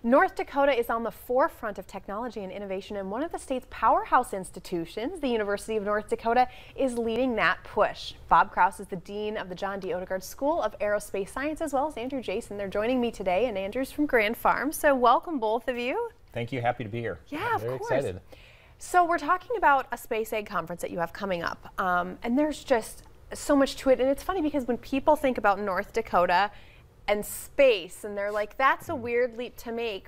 North Dakota is on the forefront of technology and innovation, and one of the state's powerhouse institutions, the University of North Dakota, is leading that push. Bob Kraus is the Dean of the John D. Odegaard School of Aerospace Science, as well as Andrew Jason. They're joining me today, and Andrew's from Grand Farm, so welcome both of you. Thank you. Happy to be here. Yeah, of Very course. excited. So we're talking about a Space Egg conference that you have coming up, and there's just so much to it, and it's funny because when people think about North Dakota and space, and they're like, that's a weird leap to make.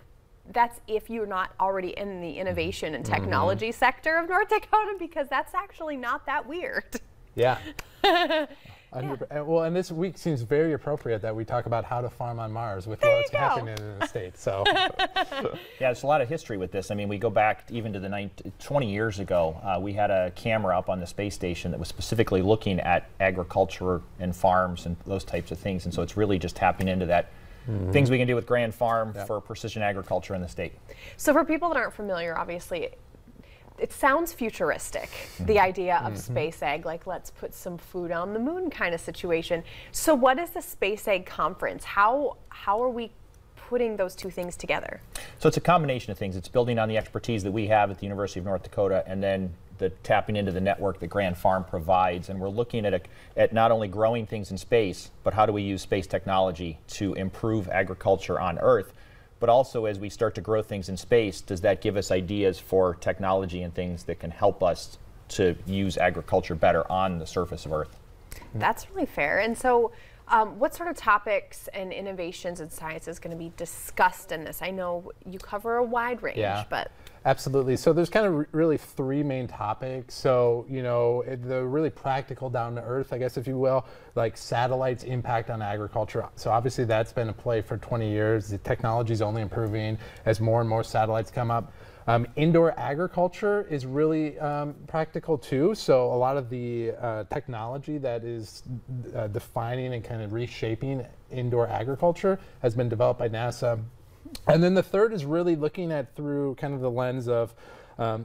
That's if you're not already in the innovation and technology sector of North Dakota, because that's actually not that weird. Yeah. Well, and this week seems very appropriate that we talk about how to farm on Mars with what's happening in the state. So, yeah, there's a lot of history with this. I mean, we go back even to 20 years ago. We had a camera up on the space station that was specifically looking at agriculture and farms and those types of things. And so it's really just tapping into that things we can do with Grand Farm for precision agriculture in the state. So for people that aren't familiar, obviously, it sounds futuristic, the idea of Space Egg, like let's put some food on the moon kind of situation. So what is the Space Egg Conference? How are we putting those two things together? So it's a combination of things. It's building on the expertise that we have at the University of North Dakota, and then the tapping into the network that Grand Farm provides. And we're looking at not only growing things in space, but how do we use space technology to improve agriculture on Earth? But also, as we start to grow things in space, does that give us ideas for technology and things that can help us to use agriculture better on the surface of Earth? That's really fair. And so what sort of topics and innovations in science is going to be discussed in this? I know you cover a wide range, but... Absolutely. So there's kind of really three main topics. So, you know, the really practical down to earth, I guess, if you will, like satellites' impact on agriculture. So obviously that's been in play for 20 years. The technology is only improving as more and more satellites come up. Indoor agriculture is really practical too. So a lot of the technology that is defining and kind of reshaping indoor agriculture has been developed by NASA. And then the third is really looking at through kind of the lens of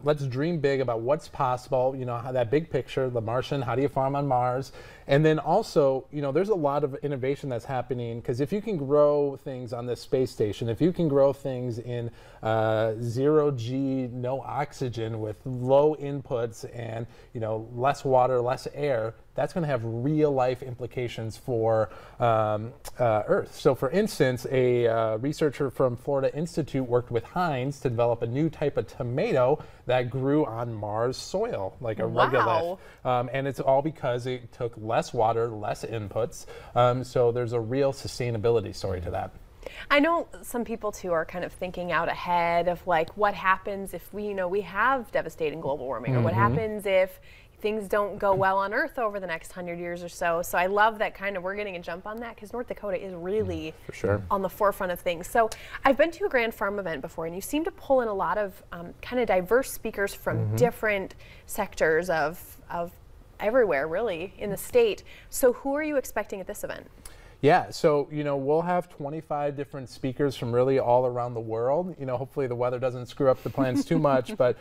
let's dream big about what's possible, you know, how that big picture, the Martian, how do you farm on Mars? And then also, you know, there's a lot of innovation that's happening, because if you can grow things on this space station, if you can grow things in zero-G, no oxygen with low inputs and, you know, less water, less air, that's going to have real life implications for Earth. So for instance, a researcher from Florida Institute worked with Heinz to develop a new type of tomato that grew on Mars soil, like a regolith. And it's all because it took less water, less inputs. So there's a real sustainability story to that. I know some people too are kind of thinking out ahead of like what happens if we have devastating global warming, or what happens if things don't go well on Earth over the next 100 years or so. So I love that kind of we're getting a jump on that, because North Dakota is really on the forefront of things. So I've been to a Grand Farm event before, and you seem to pull in a lot of kind of diverse speakers from different sectors of everywhere really in the state. So who are you expecting at this event? Yeah, so, you know, we'll have 25 different speakers from really all around the world. You know, hopefully the weather doesn't screw up the plans too much, but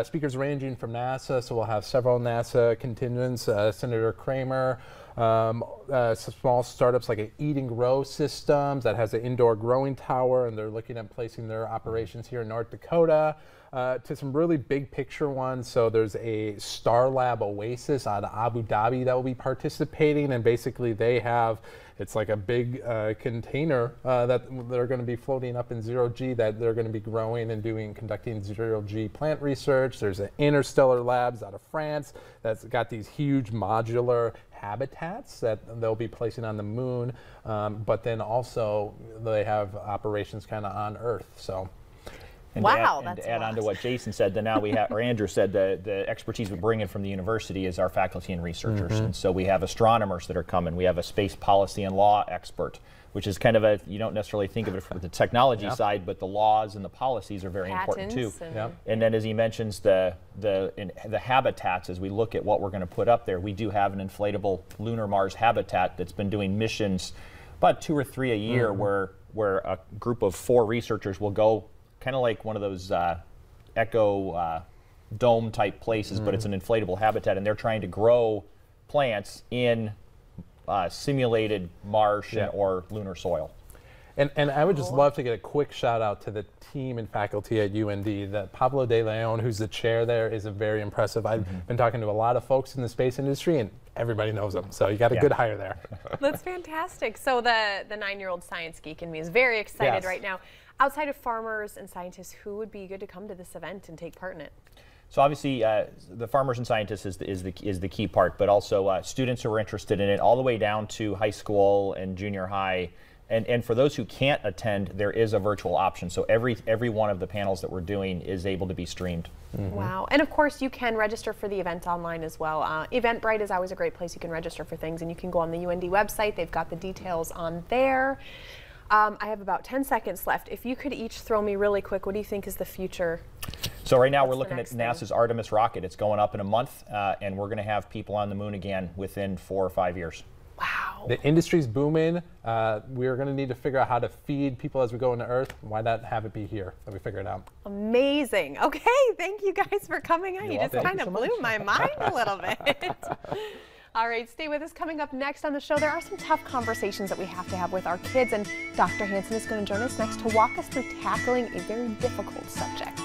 speakers ranging from NASA, so we'll have several NASA contingents, Senator Kramer, small startups like an Eat and Grow Systems that has an indoor growing tower, and they're looking at placing their operations here in North Dakota. To some really big picture ones. So there's a Starlab Oasis out of Abu Dhabi that will be participating, and basically they have, it's like a big container that they're going to be floating up in zero-G that they're going to be growing and conducting zero-G plant research. There's an Interstellar Labs out of France that's got these huge modular habitats that they'll be placing on the moon, but then also they have operations kind of on Earth. So. And to add on to what Jason said, then now we have, or Andrew said, the expertise we bring in from the university is our faculty and researchers. And so we have astronomers that are coming. We have a space policy and law expert, which is kind of you don't necessarily think of it from the technology side, but the laws and the policies are very important too. And then as he mentions the habitats, as we look at what we're going to put up there, we do have an inflatable lunar Mars habitat that's been doing missions about 2 or 3 a year where a group of 4 researchers will go kind of like one of those echo dome type places, but it's an inflatable habitat, and they're trying to grow plants in simulated Martian or lunar soil. And I would just love to get a quick shout out to the team and faculty at UND. That Pablo De Leon, who's the chair there, is a very impressive. I've been talking to a lot of folks in the space industry, and everybody knows him. So you got a good hire there. That's fantastic. So the 9-year-old science geek in me is very excited right now. Outside of farmers and scientists, who would be good to come to this event and take part in it? So obviously, the farmers and scientists is the key part, but also students who are interested in it, all the way down to high school and junior high. And for those who can't attend, there is a virtual option. So every one of the panels that we're doing is able to be streamed. Wow. And of course, you can register for the event online as well. Eventbrite is always a great place you can register for things, and you can go on the UND website. They've got the details on there. I have about 10 seconds left. If you could each throw me really quick, what do you think is the future? So right now we're looking at NASA's Artemis rocket. It's going up in a month, and we're going to have people on the moon again within 4 or 5 years. Wow. The industry's booming. We're going to need to figure out how to feed people as we go into Earth. Why not have it be here? Let me figure it out. Amazing. Okay, thank you guys for coming on. You just kind of blew my mind a little bit. All right, stay with us. Coming up next on the show, there are some tough conversations that we have to have with our kids, and Dr. Hansen is going to join us next to walk us through tackling a very difficult subject.